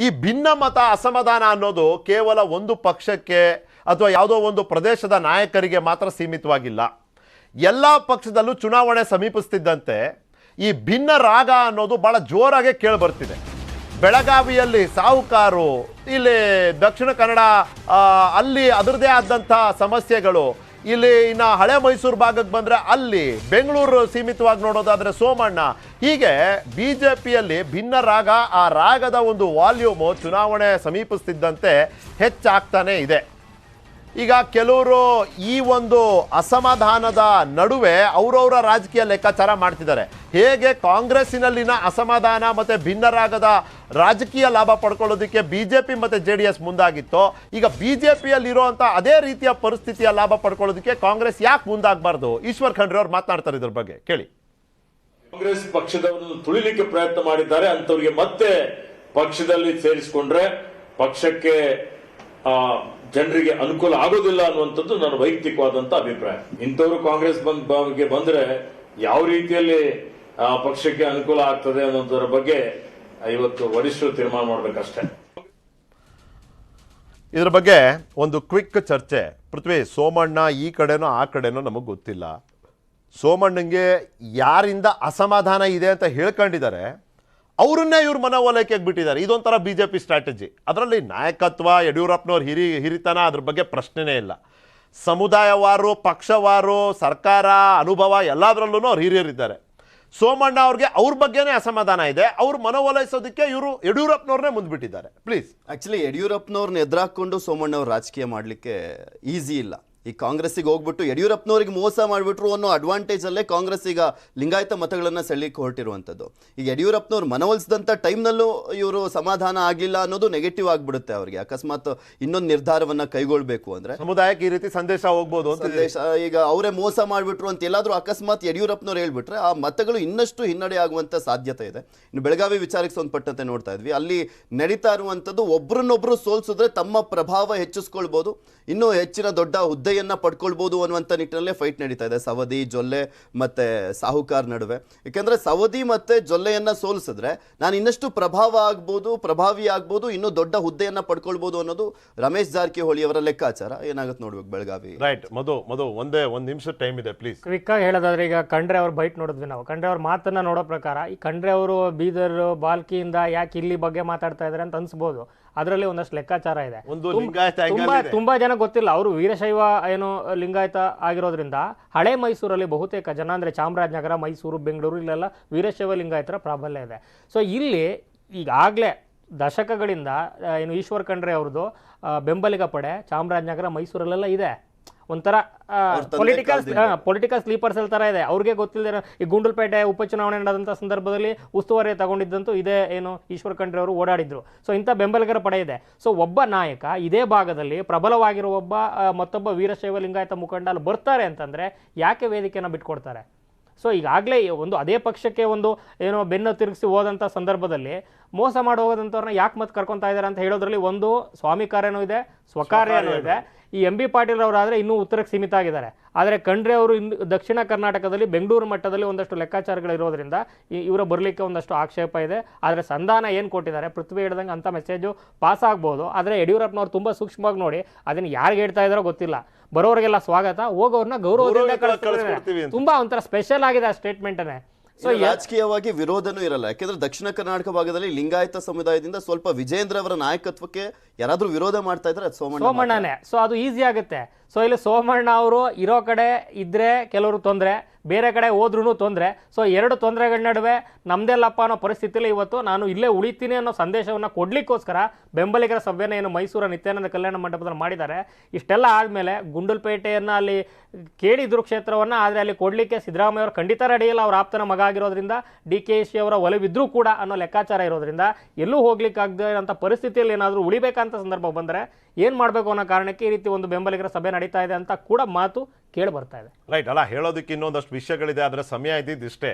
ಈ ಭಿನ್ನಮತ ಅಸಮಾಧಾನ ಅನ್ನೋದು ಕೇವಲ ಒಂದು ಪಕ್ಷಕ್ಕೆ ಅಥವಾ ಯಾವುದೋ ಒಂದು ಪ್ರದೇಶದ ನಾಯಕರಿಗೆ ಮಾತ್ರ ಸೀಮಿತವಾಗಿಲ್ಲ. ಎಲ್ಲ ಪಕ್ಷದಲ್ಲೂ ಚುನಾವಣೆ ಸಮೀಪಿಸ್ತಿದ್ದಂತೆ ಈ ಭಿನ್ನ ರಾಗ ಅನ್ನೋದು ಭಾಳ ಜೋರಾಗಿ ಕೇಳಿಬರ್ತಿದೆ. ಬೆಳಗಾವಿಯಲ್ಲಿ ಸಾಹುಕಾರು, ಇಲ್ಲಿ ದಕ್ಷಿಣ ಕನ್ನಡ ಅಲ್ಲಿ ಅದರದೇ ಆದಂಥ ಸಮಸ್ಯೆಗಳು, ಇಲ್ಲಿ ಇನ್ನು ಹಳೆ ಮೈಸೂರು ಭಾಗಕ್ಕೆ ಬಂದರೆ ಅಲ್ಲಿ, ಬೆಂಗಳೂರು ಸೀಮಿತವಾಗಿ ನೋಡೋದಾದರೆ ಸೋಮಣ್ಣ, ಹೀಗೆ ಬಿ ಜೆ ಪಿಯಲ್ಲಿ ಭಿನ್ನ ರಾಗ, ಆ ರಾಗದ ಒಂದು ವಾಲ್ಯೂಮು ಚುನಾವಣೆ ಸಮೀಪಿಸ್ತಿದ್ದಂತೆ ಹೆಚ್ಚಾಗ್ತಾನೆ ಇದೆ. ಈಗ ಕೆಲವರು ಈ ಒಂದು ಅಸಮಾಧಾನದ ನಡುವೆ ಅವರವರ ರಾಜಕೀಯ ಲೆಕ್ಕಾಚಾರ ಮಾಡ್ತಿದ್ದಾರೆ. ಹೇಗೆ ಕಾಂಗ್ರೆಸ್ಸಿನಲ್ಲಿನ ಅಸಮಾಧಾನ ಮತ್ತು ಭಿನ್ನ ರಾಗದ ರಾಜಕೀಯ ಲಾಭ ಪಡ್ಕೊಳ್ಳೋದಕ್ಕೆ ಬಿ ಜೆ ಪಿ ಮತ್ತು ಜೆ ಡಿ ಎಸ್ ಮುಂದಾಗಿತ್ತೋ, ಈಗ ಬಿ ಜೆ ಪಿಯಲ್ಲಿರುವಂಥ ಅದೇ ರೀತಿಯ ಪರಿಸ್ಥಿತಿಯ ಲಾಭ ಪಡ್ಕೊಳ್ಳೋದಕ್ಕೆ ಕಾಂಗ್ರೆಸ್ ಯಾಕೆ ಮುಂದಾಗಬಾರ್ದು? ಈಶ್ವರ್ ಖಂಡ್ರೆ ಅವ್ರು ಮಾತನಾಡ್ತಾರೆ ಇದ್ರ ಬಗ್ಗೆ, ಕೇಳಿ. ಕಾಂಗ್ರೆಸ್ ಪಕ್ಷದವರನ್ನು ತುಳಿಲಿಕ್ಕೆ ಪ್ರಯತ್ನ ಮಾಡಿದ್ದಾರೆ. ಅಂತವರಿಗೆ ಮತ್ತೆ ಪಕ್ಷದಲ್ಲಿ ಸೇರಿಸಿಕೊಂಡ್ರೆ ಪಕ್ಷಕ್ಕೆ ಜನರಿಗೆ ಅನುಕೂಲ ಆಗೋದಿಲ್ಲ ಅನ್ನುವಂಥದ್ದು ನನ್ನ ವೈಯಕ್ತಿಕವಾದಂತ ಅಭಿಪ್ರಾಯ. ಇಂಥವ್ರು ಕಾಂಗ್ರೆಸ್ ಬಗ್ಗೆ ಬಂದ್ರೆ ಯಾವ ರೀತಿಯಲ್ಲಿ ಪಕ್ಷಕ್ಕೆ ಅನುಕೂಲ ಆಗ್ತದೆ ಅನ್ನೋದರ ಬಗ್ಗೆ ಇವತ್ತು ವರಿಷ್ಠರು ತೀರ್ಮಾನ ಮಾಡಬೇಕಷ್ಟೇ. ಇದ್ರ ಬಗ್ಗೆ ಒಂದು ಕ್ವಿಕ್ ಚರ್ಚೆ. ಪೃಥ್ವಿ, ಸೋಮಣ್ಣ ಈ ಕಡೆನೋ ಆ ಕಡೆನೋ ನಮಗೆ ಗೊತ್ತಿಲ್ಲ. ಸೋಮಣ್ಣಂಗೆ ಯಾರಿಂದ ಅಸಮಾಧಾನ ಇದೆ ಅಂತ ಹೇಳ್ಕೊಂಡಿದ್ದಾರೆ, ಅವರನ್ನೇ ಇವ್ರು ಮನವೊಲೈಕೆ ಬಿಟ್ಟಿದ್ದಾರೆ. ಇದೊಂಥರ ಬಿ ಜೆ ಪಿ ಸ್ಟ್ರಾಟಜಿ. ಅದರಲ್ಲಿ ನಾಯಕತ್ವ, ಯಡಿಯೂರಪ್ಪನವ್ರ ಹಿರಿತನ, ಅದ್ರ ಬಗ್ಗೆ ಪ್ರಶ್ನೆನೇ ಇಲ್ಲ. ಸಮುದಾಯವಾರು, ಪಕ್ಷವಾರು, ಸರ್ಕಾರ, ಅನುಭವ ಎಲ್ಲದರಲ್ಲೂ ಅವ್ರು ಹಿರಿಯರಿದ್ದಾರೆ. ಸೋಮಣ್ಣ ಅವ್ರಿಗೆ ಅವ್ರ ಬಗ್ಗೆನೇ ಅಸಮಾಧಾನ ಇದೆ. ಅವ್ರು ಮನವೊಲೈಸೋದಕ್ಕೆ ಇವರು ಯಡಿಯೂರಪ್ಪನವ್ರನ್ನೇ ಮುಂದ್ಬಿಟ್ಟಿದ್ದಾರೆ. ಪ್ಲೀಸ್, ಆಕ್ಚುಲಿ ಯಡಿಯೂರಪ್ಪನವ್ರನ್ನ ಎದುರಾಕೊಂಡು ಸೋಮಣ್ಣ ಅವ್ರು ರಾಜಕೀಯ ಮಾಡಲಿಕ್ಕೆ ಈಸಿ ಇಲ್ಲ. ಈ ಕಾಂಗ್ರೆಸ್ಸಿಗೆ ಹೋಗ್ಬಿಟ್ಟು ಯಡಿಯೂರಪ್ಪನವ್ರಿಗೆ ಮೋಸ ಮಾಡಿಬಿಟ್ರು ಅನ್ನೋ ಅಡ್ವಾಂಟೇಜ್ ಅಲ್ಲೇ ಕಾಂಗ್ರೆಸ್ ಈಗ ಲಿಂಗಾಯತ ಮತಗಳನ್ನು ಸೆಳಲಿಕ್ಕೆ ಹೊರಟಿರುವಂಥದ್ದು. ಈಗ ಯಡಿಯೂರಪ್ಪನವ್ರು ಮನವೊಲಿಸಿದಂಥ ಟೈಮ್ನಲ್ಲೂ ಇವರು ಸಮಾಧಾನ ಆಗಲಿಲ್ಲ ಅನ್ನೋದು ನೆಗೆಟಿವ್ ಆಗಿಬಿಡುತ್ತೆ ಅವ್ರಿಗೆ. ಅಕಸ್ಮಾತ್ ಇನ್ನೊಂದು ನಿರ್ಧಾರವನ್ನ ಕೈಗೊಳ್ಬೇಕು ಅಂದ್ರೆ ಸಮುದಾಯಕ್ಕೆ ಈ ರೀತಿ ಸಂದೇಶ ಹೋಗ್ಬೋದು ಅಂತ. ಸಂದೇಶ ಈಗ ಅವರೇ ಮೋಸ ಮಾಡಿಬಿಟ್ರು ಅಂತ ಎಲ್ಲಾದ್ರೂ ಅಕಸ್ಮಾತ್ ಯಡಿಯೂರಪ್ಪನವ್ರು ಹೇಳ್ಬಿಟ್ರೆ ಆ ಮತಗಳು ಇನ್ನಷ್ಟು ಹಿನ್ನಡೆ ಆಗುವಂತ ಸಾಧ್ಯತೆ ಇದೆ. ಇನ್ನು ಬೆಳಗಾವಿ ವಿಚಾರಕ್ಕೆ ಸಂಬಂಧಪಟ್ಟಂತೆ ನೋಡ್ತಾ ಇದ್ವಿ, ಅಲ್ಲಿ ನಡೀತಾ ಇರುವಂಥದ್ದು ಒಬ್ರನ್ನೊಬ್ರು ಸೋಲ್ಸಿದ್ರೆ ತಮ್ಮ ಪ್ರಭಾವ ಹೆಚ್ಚಿಸ್ಕೊಳ್ಬಹುದು, ಇನ್ನೂ ಹೆಚ್ಚಿನ ದೊಡ್ಡ ಹುದ್ದೆಯನ್ನ ಪಡ್ಕೊಳ್ಬಹುದು ಅನ್ನುವಂಥ ನಿಟ್ಟಿನಲ್ಲೇ ಫೈಟ್ ನಡೀತಾ ಇದೆ ಸವದಿ, ಜೊಲ್ಲೆ ಮತ್ತೆ ಸಾಹುಕಾರ್ ನಡುವೆ. ಯಾಕಂದ್ರೆ ಸವದಿ ಮತ್ತೆ ಜೊಲ್ಲೆಯನ್ನ ಸೋಲಿಸಿದ್ರೆ ನಾನು ಇನ್ನಷ್ಟು ಪ್ರಭಾವಿ ಆಗ್ಬೋದು, ಇನ್ನೂ ದೊಡ್ಡ ಹುದ್ದೆಯನ್ನ ಪಡ್ಕೊಳ್ಬಹುದು ಅನ್ನೋದು ರಮೇಶ್ ಜಾರಕಿಹೊಳಿ ಅವರ ಲೆಕ್ಕಾಚಾರ. ಏನಾಗುತ್ತೆ ನೋಡ್ಬೇಕು ಬೆಳಗಾವಿ. ರೈಟ್. ಮಧು ಒಂದ್ ನಿಮಿಷ ಟೈಮ್ ಇದೆ, ಪ್ಲೀಸ್. ಕ್ವಿಕ್ ಆಗಿ ಹೇಳೋದಾದ್ರೆ, ಈಗ ಖಂಡ್ರೆ ಅವ್ರ ಬೈಟ್ ನೋಡಿದ್ವಿ ನಾವು. ಖಂಡ್ರೆ ಅವ್ರ ಮಾತನ್ನ ನೋಡೋ ಪ್ರಕಾರ ಈ ಖಂಡ್ರೆ ಅವರು ಬೀದರ್ ಬಾಲ್ಕಿಯಿಂದ ಯಾಕೆ ಇಲ್ಲಿ ಬಗ್ಗೆ ಮಾತಾಡ್ತಾ ಇದಾರೆ ಅಂತ ಅನ್ಸ್ಬೋದು. ಅದರಲ್ಲಿ ಒಂದಷ್ಟು ಲೆಕ್ಕಾಚಾರ ಇದೆ. ತುಂಬಾ ಜನ ಗೊತ್ತಿಲ್ಲ, ಅವರು ವೀರಶೈವ ಏನು ಲಿಂಗಾಯತ ಆಗಿರೋದ್ರಿಂದ ಹಳೆ ಮೈಸೂರಲ್ಲಿ ಬಹುತೇಕ ಜನ ಅಂದ್ರೆ ಚಾಮರಾಜನಗರ, ಮೈಸೂರು, ಬೆಂಗಳೂರು ಇಲ್ಲೆಲ್ಲ ವೀರಶೈವ ಲಿಂಗಾಯತರ ಪ್ರಾಬಲ್ಯ ಇದೆ. ಸೊ ಇಲ್ಲಿ ಈಗಾಗಲೇ ದಶಕಗಳಿಂದ ಏನು ಈಶ್ವರ್ ಖಂಡ್ರೆ ಅವ್ರದ್ದು ಬೆಂಬಲಿಗ ಪಡೆ ಚಾಮರಾಜನಗರ, ಮೈಸೂರಲ್ಲೆಲ್ಲ ಇದೆ. ಒಂಥರ ಪೊಲಿಟಿಕಲ್ ಸ್ಲೀಪರ್ ಸೆಲ್ ತರ ಇದೆ. ಅವ್ರಿಗೆ ಗೊತ್ತಿಲ್ಲದೆ ಈ ಗುಂಡ್ಲುಪೇಟೆ ಉಪಚುನಾವಣೆ ನಡೆದಂಥ ಸಂದರ್ಭದಲ್ಲಿ ಉಸ್ತುವಾರಿ ತಗೊಂಡಿದ್ದಂತೂ ಇದೇ ಏನು ಈಶ್ವರ್ ಖಂಡ್ರೆ ಅವರು ಓಡಾಡಿದ್ರು. ಸೊ ಇಂಥ ಬೆಂಬಲಿಗರ ಪಡೆ ಇದೆ. ಸೊ ಒಬ್ಬ ನಾಯಕ ಇದೇ ಭಾಗದಲ್ಲಿ ಪ್ರಬಲವಾಗಿರುವ ಮತ್ತೊಬ್ಬ ವೀರಶೈವ ಲಿಂಗಾಯತ ಮುಖಂಡ ಅಲ್ಲಿ ಬರ್ತಾರೆ ಅಂತಂದ್ರೆ ಯಾಕೆ ವೇದಿಕೆಯನ್ನು ಬಿಟ್ಕೊಡ್ತಾರೆ? ಸೊ ಈಗಾಗಲೇ ಒಂದು ಅದೇ ಪಕ್ಷಕ್ಕೆ ಒಂದು ಏನೋ ಬೆನ್ನು ತಿರುಗಿಸಿ ಹೋದಂಥ ಸಂದರ್ಭದಲ್ಲಿ ಮೋಸ ಮಾಡಿ ಹೋಗೋದಂಥವ್ರನ್ನ ಯಾಕೆ ಮತ್ತೆ ಕರ್ಕೊತಾ ಇದ್ದಾರೆ ಅಂತ ಹೇಳೋದ್ರಲ್ಲಿ ಒಂದು ಸ್ವಾಮಿ ಕಾರ್ಯನೂ ಇದೆ, ಸ್ವಕಾರ್ಯನೂ ಇದೆ. ಈ ಎಂ ಬಿ ಪಾಟೀಲ್ ಅವರಾದರೆ ಇನ್ನೂ ಉತ್ತರಕ್ಕೆ ಸೀಮಿತ ಆಗಿದ್ದಾರೆ. ಆದರೆ ಖಂಡ್ರೆ ಅವರು ದಕ್ಷಿಣ ಕರ್ನಾಟಕದಲ್ಲಿ ಬೆಂಗಳೂರು ಮಟ್ಟದಲ್ಲಿ ಒಂದಷ್ಟು ಲೆಕ್ಕಾಚಾರಗಳಿರೋದ್ರಿಂದ ಇವರ ಬರಲಿಕ್ಕೆ ಒಂದಷ್ಟು ಆಕ್ಷೇಪ ಇದೆ. ಆದರೆ ಸಂಧಾನ ಏನು ಕೊಟ್ಟಿದ್ದಾರೆ, ಪೃಥ್ವಿ ಹೇಳ್ದಂಗೆ ಅಂಥ ಮೆಸೇಜು ಪಾಸ್ ಆಗ್ಬೋದು. ಆದರೆ ಯಡಿಯೂರಪ್ಪನವ್ರು ತುಂಬ ಸೂಕ್ಷ್ಮವಾಗಿ ನೋಡಿ ಅದನ್ನು ಯಾರಿಗೆ ಹೇಳ್ತಾ ಇದ್ದಾರೋ ಗೊತ್ತಿಲ್ಲ. ಬರೋರಿಗೆಲ್ಲ ಸ್ವಾಗತ, ಹೋಗೋರ್ನ ಗೌರವದಿಂದ ಕಳಿಸ್ಕೊಡ್ತೀವಿ. ತುಂಬಾ ಒಂಥರ ಸ್ಪೆಷಲ್ ಆಗಿದೆ ಆ ಸ್ಟೇಟ್ಮೆಂಟ್ನೇ. ಸೊ ರಾಜಕೀಯವಾಗಿ ವಿರೋಧನೂ ಇರಲ್ಲ. ಯಾಕೆಂದ್ರೆ ದಕ್ಷಿಣ ಕರ್ನಾಟಕ ಭಾಗದಲ್ಲಿ ಲಿಂಗಾಯತ ಸಮುದಾಯದಿಂದ ಸ್ವಲ್ಪ ವಿಜೇಂದ್ರ ಅವರ ನಾಯಕತ್ವಕ್ಕೆ ಯಾರಾದ್ರೂ ವಿರೋಧ ಮಾಡ್ತಾ ಇದ್ರೆ ಸೋಮಣ್ಣನೇ. ಸೊ ಅದು ಈಸಿ ಆಗುತ್ತೆ. ಸೊ ಇಲ್ಲಿ ಸೋಮಣ್ಣ ಅವರು ಇರೋ ಕಡೆ ಇದ್ರೆ ಕೆಲವರು ತೊಂದರೆ, ಬೇರೆ ಕಡೆ ಹೋದ್ರೂ ತೊಂದರೆ. ಸೊ ಎರಡು ತೊಂದರೆಗಳ ನಡುವೆ ನಮ್ದೆಲ್ಲಪ್ಪ ಅನ್ನೋ ಪರಿಸ್ಥಿತಿಯಲ್ಲಿ ಇವತ್ತು ನಾನು ಇಲ್ಲೇ ಉಳಿತೀನಿ ಅನ್ನೋ ಸಂದೇಶವನ್ನು ಕೊಡ್ಲಿಕ್ಕೋಸ್ಕರ ಬೆಂಬಲಿಗರ ಸಭೆಯನ್ನು ಏನು ಮೈಸೂರ ನಿತ್ಯಾನಂದ ಕಲ್ಯಾಣ ಮಂಟಪದಲ್ಲಿ ಮಾಡಿದ್ದಾರೆ. ಇಷ್ಟೆಲ್ಲ ಆದಮೇಲೆ ಗುಂಡಲ್ಪೇಟೆಯನ್ನು ಅಲ್ಲಿ ಕೇಳಿದ್ರು ಕ್ಷೇತ್ರವನ್ನು, ಆದರೆ ಅಲ್ಲಿ ಕೊಡಲಿಕ್ಕೆ ಸಿದ್ದರಾಮಯ್ಯ ಅವರು ಖಂಡಿತ ರೆಡಿಯಿಲ್ಲ. ಅವ್ರ ಆಪ್ತನ ಮಗ ಆಗಿರೋದ್ರಿಂದ DKಶಿ ಅವರ ಒಲವಿದ್ರೂ ಕೂಡ ಅನ್ನೋ ಲೆಕ್ಕಾಚಾರ ಇರೋದ್ರಿಂದ ಎಲ್ಲೂ ಹೋಗ್ಲಿಕ್ಕಾಗದೇ ಇರೋಂಥ ಪರಿಸ್ಥಿತಿಯಲ್ಲಿ ಏನಾದರೂ ಉಳಿಬೇಕಂತ ಸಂದರ್ಭ ಬಂದರೆ ಏನು ಮಾಡಬೇಕು ಅನ್ನೋ ಕಾರಣಕ್ಕೆ ಈ ರೀತಿ ಒಂದು ಬೆಂಬಲಿಗರ ಸಭೆ ನಡೀತಾ ಇದೆ ಅಂತ ಕೂಡ ಮಾತು ಕೇಳಿ ಬರ್ತಾ ಇದೆ. ರೈಟ್ ಅಲ್ಲ, ಹೇಳೋದಕ್ಕೆ ಇನ್ನೊಂದಷ್ಟು ವಿಷಯಗಳಿದೆ, ಆದರೆ ಸಮಯ ಇದ್ದಿದ್ದಿಷ್ಟೇ.